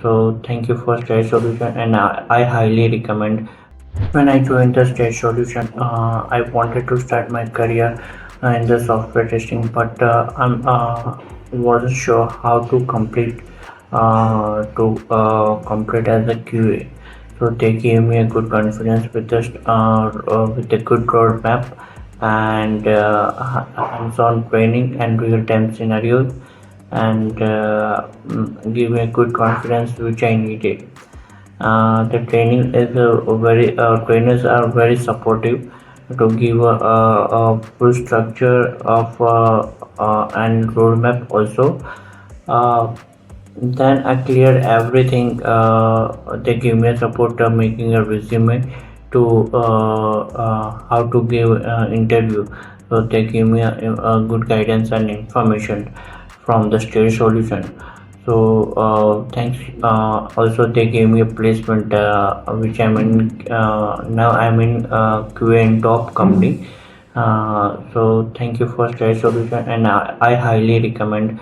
So thank you for STAD Solution, and I highly recommend. When I joined the STAD Solution, I wanted to start my career in the software testing, but I wasn't sure how to complete as a QA. So they gave me a good confidence with a good roadmap and hands-on training and real-time scenarios, and give me a good confidence which I needed. The training is very trainers are very supportive to give a full structure of and roadmap also. Uh, then I cleared everything. They give me a support making a resume to how to give interview. So they give me a good guidance and information from the STAD Solution. So thanks. Also, they gave me a placement, which I'm in now. I'm in QA and top company. So thank you for STAD Solution, and I highly recommend.